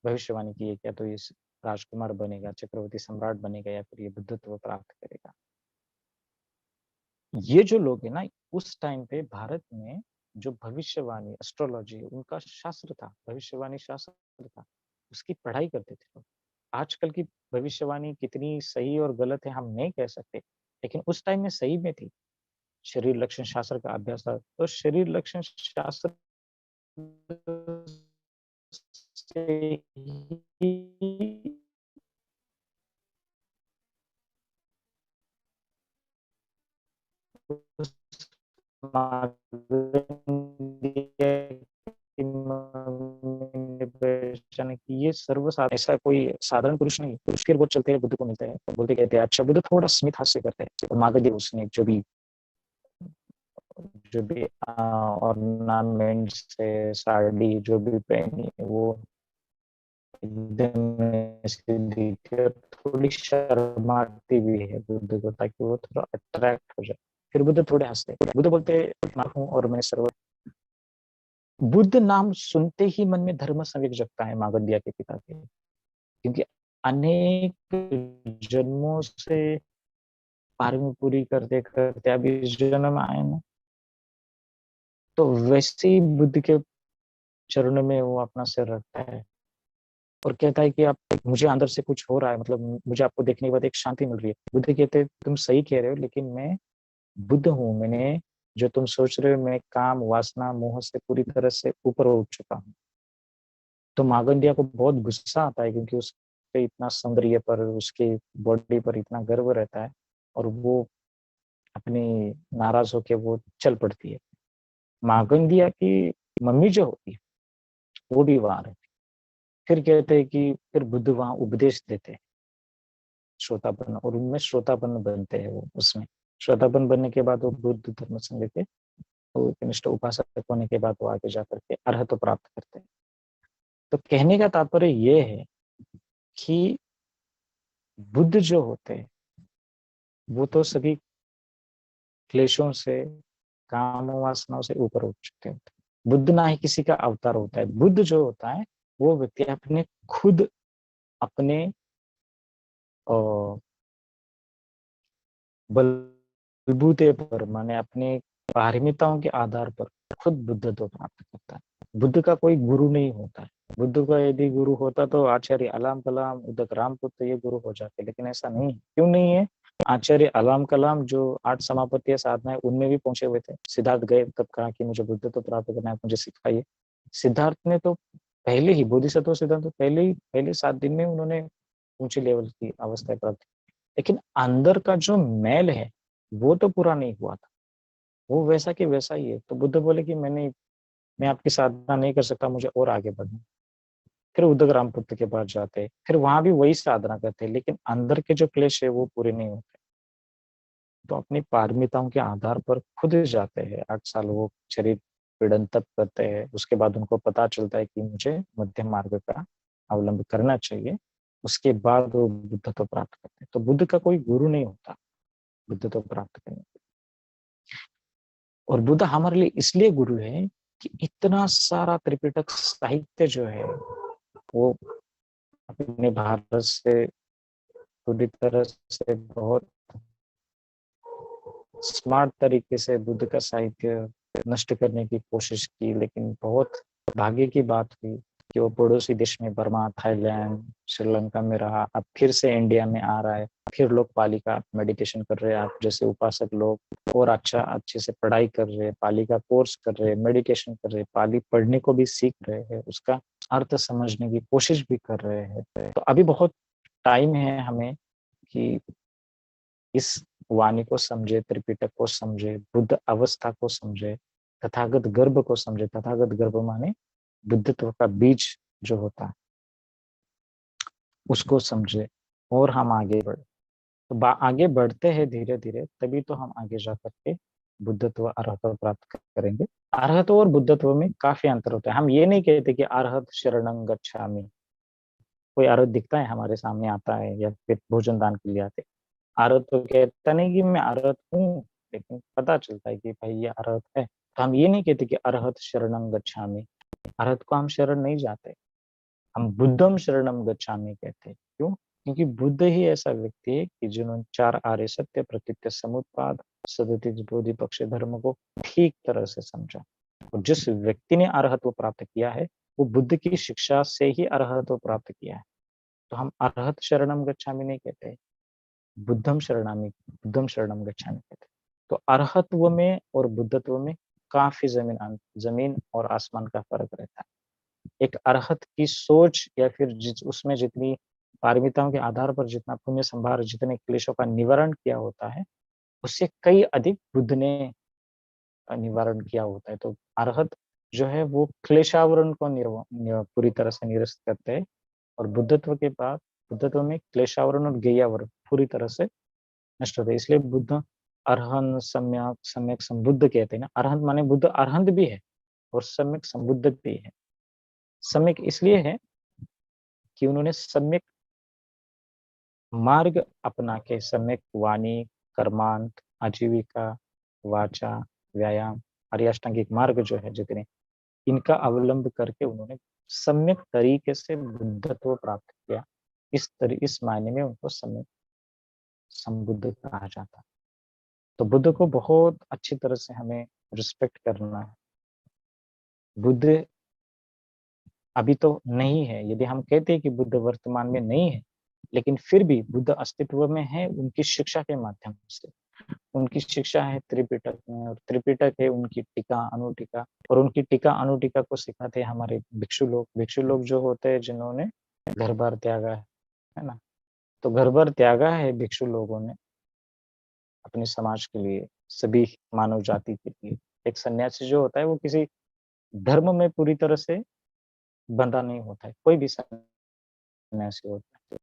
भविष्यवाणी की है, क्या तो ये राजकुमार बनेगा, चक्रवर्ती सम्राट बनेगा, या फिर ये बुद्धत्व प्राप्त करेगा। ये जो लोग हैं ना, उस टाइम पे भारत में जो भविष्यवाणी एस्ट्रोलॉजी उनका शास्त्र था, भविष्यवाणी शास्त्र था, उसकी पढ़ाई करते थे लोग। आजकल की भविष्यवाणी कितनी सही और गलत है हम नहीं कह सकते, लेकिन उस टाइम में सही में थी। शरीर लक्षण शास्त्र का अभ्यास था, तो शरीर लक्षण शास्त्र से ही उस पहचाना कि ये ऐसा कोई साधारण पुरुष नहीं, पुरुष फिर वो चलते हैं बुद्ध को मिलते हैं, तो बोलते कहते हैं अच्छा, बुद्ध थोड़ा स्मित हास्य करते हैं, और मागधी उसने जो भी ऑर्नामेंट्स है, साड़ी जो भी पहनी है, वो एकदम ऐसे दिखे, और थोड़ी शर्माती भी है बुद्ध को, ताकि वो थोड़ा अट्रैक्ट हो जाए। फिर बुद्ध थोड़े हंसते हैं, बुद्ध बोलते हैं मैं हूँ और मैं सर्व। बुद्ध नाम सुनते ही मन में धर्म संवेग जगता है मागध के पिता के, क्योंकि अनेक जन्मों से पारमी पूरी करते करते अब इस जन्म में आए ना, तो वैसे ही बुद्ध के चरणों में वो अपना सिर रखता है, और कहता है कि आप मुझे अंदर से कुछ हो रहा है, मतलब मुझे आपको देखने के बाद एक शांति मिल रही है। बुद्ध कहते हैं तुम सही कह रहे हो, लेकिन मैं बुद्ध हूँ, मैंने जो तुम सोच रहे हो मैं काम, वासना, मोह से पूरी तरह से ऊपर उठ चुका हूँ। तो मागंदिया को बहुत गुस्सा आता है क्योंकि उसके इतना सौंदर्य पर, उसके बॉडी पर इतना गर्व रहता है और वो अपनी नाराज होके वो चल पड़ती है। मागंदिया की मम्मी जो होती है वो भी वहां रहती है। फिर कहते हैं कि फिर बुद्ध वहां उपदेश देते हैं श्रोतापन्न, और उनमें श्रोतापन्न बनते हैं वो उसमें। श्रोतापन्न बनने के बाद वो बुद्ध धर्म संघ के तो कनिष्ठ उपासक होने के बाद वो आगे जाकर के अर्हत प्राप्त करते हैं। तो कहने का तात्पर्य ये है कि बुद्ध जो होते हैं वो तो सभी क्लेशों से, काम वासनाओं से ऊपर उठ चुके होते हैं। बुद्ध ना ही किसी का अवतार होता है। बुद्ध जो होता है वो व्यक्ति अपने खुद, अपने बलबूते पर, माने अपने पारमिताओं के आधार पर खुद बुद्धत्व प्राप्त करता है। बुद्ध का कोई गुरु नहीं होता है। बुद्ध का यदि गुरु होता तो आचार्य अलाम कलाम, उदक रामपुत्र ये गुरु हो जाते, लेकिन ऐसा नहीं है। क्यों नहीं है? आचार्य अलाम कलाम जो 8 समापत्ति साधना है उनमें भी पहुंचे हुए थे। सिद्धार्थ गए तब कहा कि मुझे बुद्धत्व प्राप्त करना है, मुझे सिखाइए। सिद्धार्थ ने तो पहले ही बोधिसत्व सिद्धांत तो पहले 7 दिन में उन्होंने ऊंची लेवल की अवस्था प्राप्त, लेकिन अंदर का जो मैल है वो तो पूरा नहीं हुआ था। वो वैसा कि वैसा ही है। तो बुद्ध बोले कि मैं आपकी साधना नहीं कर सकता, मुझे और आगे बढ़ना। फिर उदक रामपुत्र के पास जाते, फिर वहां भी वही साधना करते, लेकिन अंदर के जो क्लेश है वो पूरे नहीं होते। तो अपनी पारमिताओं के आधार पर खुद जाते हैं। 8 साल वो शरीर पीड़न तप करते हैं। उसके बाद उनको पता चलता है कि मुझे मध्यम मार्ग का अवलंब करना चाहिए। उसके बाद वो बुद्धत्व प्राप्त करते हैं। तो बुद्ध का कोई गुरु नहीं होता बुद्धत्व प्राप्त करने। और बुद्ध हमारे लिए इसलिए गुरु है कि इतना सारा त्रिपिटक साहित्य जो है वो अपने भारत से पूरी तरह से बहुत स्मार्ट तरीके से बुद्ध का साहित्य नष्ट करने की कोशिश की, लेकिन बहुत भाग्य की बात हुई कि वो पड़ोसी देश में बर्मा, थाईलैंड, श्रीलंका में रहा। अब फिर से इंडिया में आ रहा है। फिर लोग पाली का मेडिटेशन कर रहे हैं। आप जैसे उपासक लोग और अच्छे से पढ़ाई कर रहे हैं, पाली का कोर्स कर रहे हैं, मेडिटेशन कर रहे हैं, पाली पढ़ने को भी सीख रहे हैं, उसका अर्थ समझने की कोशिश भी कर रहे हैं। तो अभी बहुत टाइम है हमें कि इस वाणी को समझे, त्रिपिटक को समझे, बुद्ध अवस्था को समझे, तथागत गर्भ को समझे। तथागत गर्भ माने बुद्धत्व का बीज जो होता है उसको समझे और हम आगे बढ़े। तो आगे बढ़ते हैं धीरे धीरे, तभी तो हम आगे जा करके बुद्धत्व अर्हत्व प्राप्त करेंगे। अर्हत्व और बुद्धत्व में काफी अंतर होता है। हम ये नहीं कहते कि अर्हत शरणं गच्छामि। कोई अर्हत दिखता है हमारे सामने आता है या फिर भोजन दान के लिए आते, अर्हत तो कहता नहीं कि मैं अर्हत हूँ, लेकिन पता चलता है कि भाई ये अर्हत है। तो हम ये नहीं कहते कि अर्हत शरणं गच्छामि। अर्हत को हम शरण नहीं जाते, हम बुद्धम शरणम गच्छामि कहते हैं। क्यों? क्योंकि बुद्ध ही ऐसा व्यक्ति है कि जिन्होंने 4 आर्य सत्य, प्रकृति समुत्पाद, सदति बोधि पक्ष धर्म को ठीक तरह से समझा। और जिस व्यक्ति ने अरहत्व प्राप्त किया है वो बुद्ध की शिक्षा से ही अरहत्व प्राप्त किया है। तो हम अरहत शरणम गच्छामि नहीं कहते, बुद्धम शरणम गच्छामि कहते। तो अरहत्व में और बुद्धत्व में काफी जमीन और आसमान का फर्क रहता है। एक अरहत की सोच या फिर उसमें जितनी पारमिताओं के आधार पर जितना पुण्य संभार, जितने क्लेशों का निवारण किया होता है, उससे कई अधिक बुद्ध ने निवारण किया होता है। तो अरहत जो है वो क्लेशावरण को पूरी तरह से निरस्त करते हैं। और बुद्धत्व के बाद बुद्धत्व में क्लेशावरण और गेयावरण पूरी तरह से नष्ट होते हैं। इसलिए बुद्ध अरहंत, सम्यक सम्यक संबुद्ध कहते हैं ना। अरहंत माने बुद्ध अरहंत भी है और सम्यक संबुद्ध भी है। सम्यक इसलिए है कि उन्होंने सम्यक मार्ग अपना के, सम्यक वाणी, कर्मांत, आजीविका, वाचा, व्यायाम, अष्टांगिक मार्ग जो है जितने, इनका अवलंब करके उन्होंने सम्यक तरीके से बुद्धत्व प्राप्त किया। इस मायने में उनको सम्यक संबुद्ध कहा जाता है। तो बुद्ध को बहुत अच्छी तरह से हमें रिस्पेक्ट करना है। बुद्ध अभी तो नहीं है। यदि हम कहते हैं कि बुद्ध वर्तमान में नहीं है, लेकिन फिर भी बुद्ध अस्तित्व में है उनकी शिक्षा के माध्यम से। उनकी शिक्षा है त्रिपिटक में, और त्रिपिटक है उनकी टीका अनुटीका, और उनकी टीका अनुटीका को सिखाते हैं हमारे भिक्षु लोग। भिक्षु लोग जो होते हैं जिन्होंने घर बार त्यागा है ना? तो घर बार त्यागा है भिक्षु लोगों ने अपने समाज के लिए, सभी मानव जाति के लिए। एक सन्यासी जो होता है वो किसी धर्म में पूरी तरह से बंधा नहीं होता है, कोई भी सन्यासी होता है।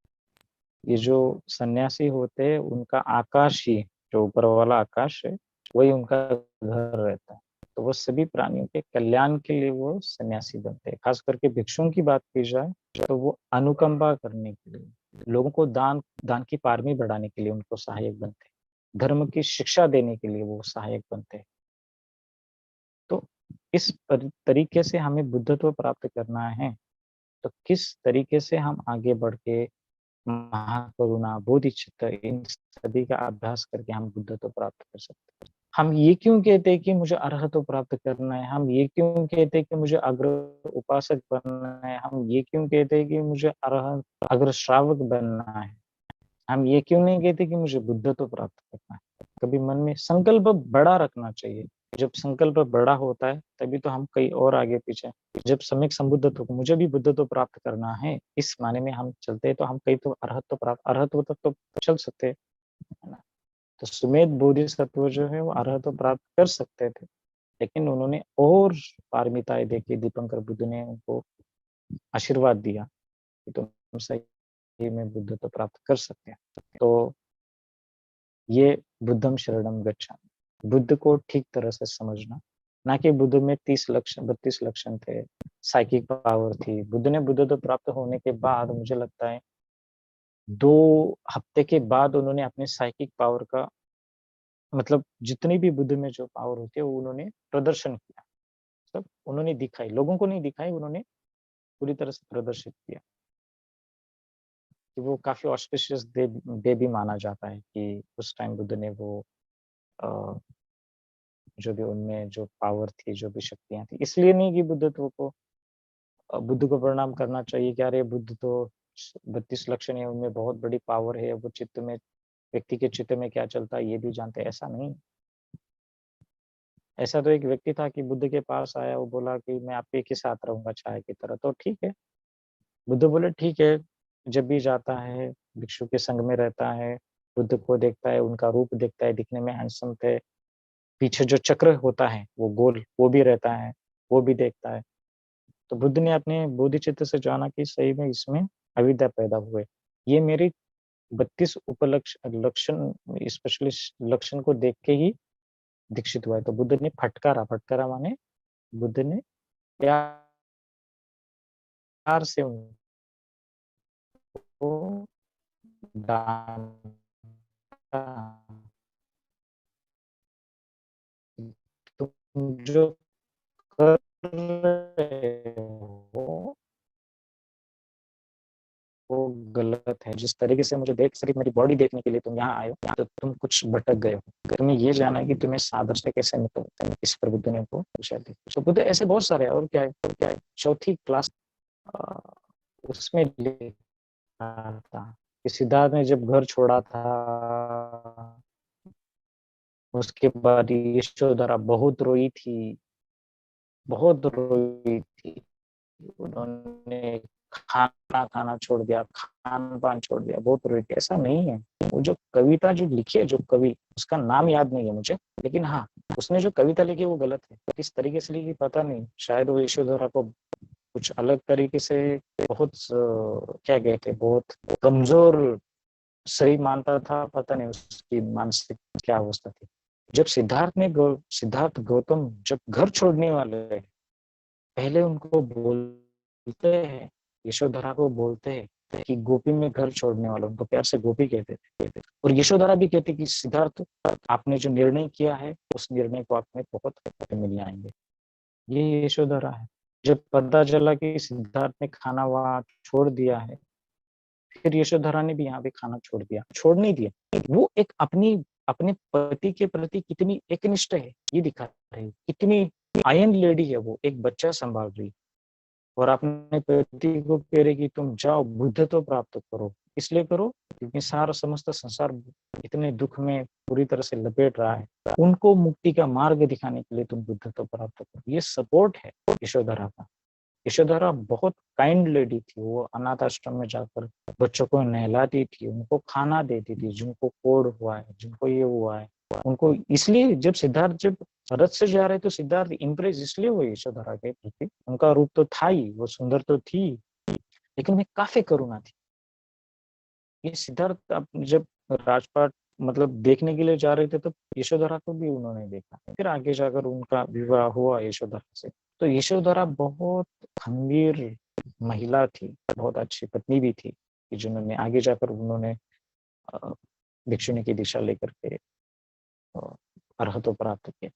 ये जो सन्यासी होते हैं उनका आकाश ही, जो ऊपर वाला आकाश है, वही उनका घर रहता है। तो वो सभी प्राणियों के कल्याण के लिए वो सन्यासी बनते हैं। खास करके भिक्षुओं की बात की जाए तो वो अनुकंपा करने के लिए, लोगों को दान दान की पारमी बढ़ाने के लिए उनको सहायक बनते हैं। धर्म की शिक्षा देने के लिए वो सहायक बनते हैं। तो इस तरीके से हमें बुद्धत्व प्राप्त करना है, तो किस तरीके से हम आगे बढ़ के महाकरुणा, बोधिचित्त इन सभी का अभ्यास करके हम बुद्धत्व प्राप्त कर सकते हैं। हम ये क्यों कहते हैं कि मुझे अरहत्व प्राप्त करना है? हम ये क्यों कहते हैं कि मुझे अग्र उपासक बनना है? हम ये क्यों कहते हैं कि मुझे अग्र श्रावक बनना है? हम ये क्यों नहीं कहते कि मुझे बुद्धत्व प्राप्त करना है? कभी मन में संकल्प बड़ा रखना चाहिए। जब संकल्प बड़ा होता है तभी तो हम कहीं और आगे पीछे, जब सम्यक संबुद्धत्व को मुझे भी बुद्धत्व प्राप्त करना है इस माने में हम चलते हैं, तो हम कहीं तो अरहत्व तक तो चल सकते हैं, है ना? तो सुमेध बोधिसत्व जो है वो अरहत्व प्राप्त कर सकते थे, लेकिन उन्होंने और पारमिताएं देखी। दीपंकर बुद्ध ने उनको आशीर्वाद दिया कि तुम सही में बुद्धत्व प्राप्त कर सकते हैं। तो ये बुद्धम शरणम गच्छामि, बुद्ध को ठीक तरह से समझना, ना कि बुद्ध में 30 लक्षण 32 लक्षण थे, साइकिक पावर थी। बुद्ध ने बुद्धत्व प्राप्त होने के बाद मुझे लगता है 2 हफ्ते के बाद उन्होंने अपने साइकिक पावर का मतलब जितनी भी बुद्ध में जो पावर होती है वो उन्होंने प्रदर्शन किया। मतलब उन्होंने दिखाई, लोगों को नहीं दिखाई, उन्होंने पूरी तरह से प्रदर्शित किया। कि वो काफ़ी ऑस्पिशियस डे भी माना जाता है कि उस टाइम बुद्ध ने वो अ, जो भी उनमें जो पावर थी, जो भी शक्तियाँ थी, इसलिए नहीं कि बुद्धत्व को बुद्ध को प्रणाम करना चाहिए कि अरे बुद्ध तो 32 लक्षण है, उनमें बहुत बड़ी पावर है, वो चित्त में व्यक्ति के चित्त में क्या चलता है ये भी जानते हैं, ऐसा नहीं। ऐसा तो एक व्यक्ति था कि बुद्ध के पास आया, वो बोला कि मैं आपके के साथ रहूँगा छाया की तरह, तो ठीक है। बुद्ध बोले ठीक है, जब भी जाता है, भिक्षु के संग में रहता है, बुद्ध को देखता है, उनका रूप देखता है, दिखने में हैंडसम थे। पीछे जो चक्र होता है, वो गोल, वो भी रहता है, वो भी देखता है। तो बुद्ध ने अपने बोधिचित्त से जाना कि सही में इसमें अविद्या पैदा हुए। ये मेरी 32 लक्षण स्पेशलिस्ट लक्षण को देख के ही दीक्षित हुआ है। तो बुद्ध ने फटकारा, फटकारा माने बुद्ध ने प्यार से उनको डाँटा। तुम जो कर रहे हो वो गलत है। जिस तरीके से मुझे देख सिर्फ मेरी बॉडी देखने के लिए तुम यहाँ आए हो, तो तुम कुछ भटक गए हो। तुम्हें ये जानना है कि तुम्हें साधन से कैसे निकलते हैं। इस पर बुद्ध ने उनको पूछा थी। तो बुद्ध ऐसे बहुत सारे हैं, और क्या है, चौथी क्लास अ, उसमें लिखा था कि सिद्धार्थ ने जब घर छोड़ा था, उसके बाद यशोधरा बहुत रोई थी, बहुत रोई थी। उन्होंने खाना खाना छोड़ दिया, खान-पान छोड़ दिया, बहुत रोई थी। ऐसा नहीं है। वो जो कविता जो लिखी है, जो कवि, उसका नाम याद नहीं है मुझे, लेकिन हाँ, उसने जो कविता लिखी है वो गलत है। किस तरीके से लिखी पता नहीं। शायद वो यशोधरा को कुछ अलग तरीके से बहुत क्या कहते हैं, बहुत कमज़ोर शरीर मानता था, पता नहीं उसकी मानसिक क्या अवस्था थी। जब सिद्धार्थ गौतम जब घर छोड़ने वाले हैं, पहले उनको बोलते हैं, यशोधरा को बोलते हैं कि गोपी में घर छोड़ने वाला, उनको प्यार से गोपी कहते थे। और यशोधरा भी कहती कि सिद्धार्थ, आपने जो निर्णय किया है उस निर्णय को आपने बहुत मिल आएंगे। ये यशोधरा है। जब पता चला कि सिद्धार्थ ने खाना वहाँ छोड़ दिया है, फिर यशोधरा ने भी यहाँ पे खाना छोड़ दिया, छोड़ नहीं दिया। वो एक अपने पति के प्रति कितनी एकनिष्ठ है ये दिखा रही है। कितनी आयन लेडी है वो, एक बच्चा संभाल रही। और अपने पति को कह रहे कि तुम जाओ बुद्धत्व प्राप्त करो। इसलिए करो क्योंकि सारा समस्त संसार इतने दुख में पूरी तरह से लपेट रहा है, उनको मुक्ति का मार्ग दिखाने के लिए तुम बुद्धत्व प्राप्त करो। ये सपोर्ट है यशोधरा का। यशोधरा बहुत काइंड लेडी थी। वो अनाथ आश्रम में जाकर बच्चों को नहलाती थी, उनको खाना देती थी, जिनको कोढ़ हुआ है, जिनको ये हुआ है उनको। इसलिए जब रथ से जा रहे तो सिद्धार्थ इम्प्रेस इसलिए हुए यशोधरा के प्रति। उनका रूप तो था ही, वो सुंदर तो थी, लेकिन उनमें काफी करुणा थी। ये सिद्धार्थ जब राजपाट मतलब देखने के लिए जा रहे थे, तो यशोधरा को भी उन्होंने देखा। फिर आगे जाकर उनका विवाह हुआ यशोधरा से। तो यशोधरा बहुत खंभीर महिला थी, बहुत अच्छी पत्नी भी थी, कि जिन्होंने आगे जाकर उन्होंने भिक्षुणी की दिशा लेकर के अरहत्व प्राप्त किया।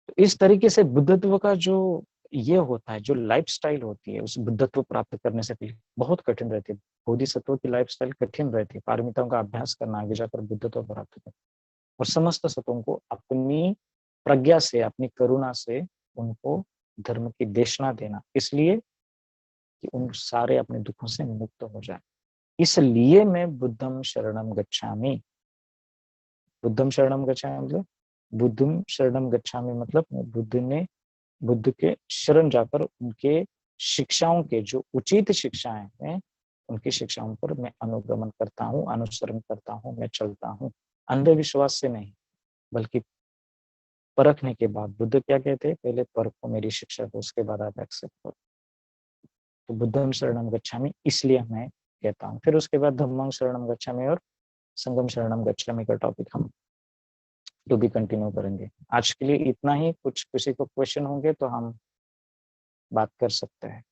तो इस तरीके से बुद्धत्व का जो ये होता है, जो लाइफस्टाइल होती है, उस बुद्धत्व प्राप्त करने से पहले बहुत कठिन रहती है। बोधिसत्व की लाइफस्टाइल कठिन रहती है। पारमिताओं का अभ्यास करना, आगे जाकर बुद्धत्व प्राप्त करना, और समस्त सत्वों को अपनी प्रज्ञा से, अपनी करुणा से उनको धर्म की देशना देना, इसलिए कि उन सारे अपने दुखों से मुक्त हो जाए। इसलिए मैं बुद्धम शरणम गच्छामि। बुद्धम शरणम गच्छामि मतलब बुद्धम शरणम गच्छामि मतलब बुद्ध के शरण जाकर उनके शिक्षाओं के जो उचित शिक्षाएं हैं, उनकी शिक्षाओं पर मैं अनुगमन करता हूँ, अनुसरण करता हूँ, मैं चलता हूँ। अंधविश्वास से नहीं, बल्कि परखने के बाद। बुद्ध क्या कहते हैं, पहले परखो मेरी शिक्षा को, उसके बाद आप एक्सेप्ट करो। तो बुद्धम शरणम गच्छामि इसलिए मैं कहता हूँ। फिर उसके बाद धम्मं शरणम गच्छामि और संगम शरणम गच्छामि का टॉपिक हम टू बी कंटिन्यू करेंगे। आज के लिए इतना ही। कुछ किसी को क्वेश्चन होंगे तो हम बात कर सकते हैं।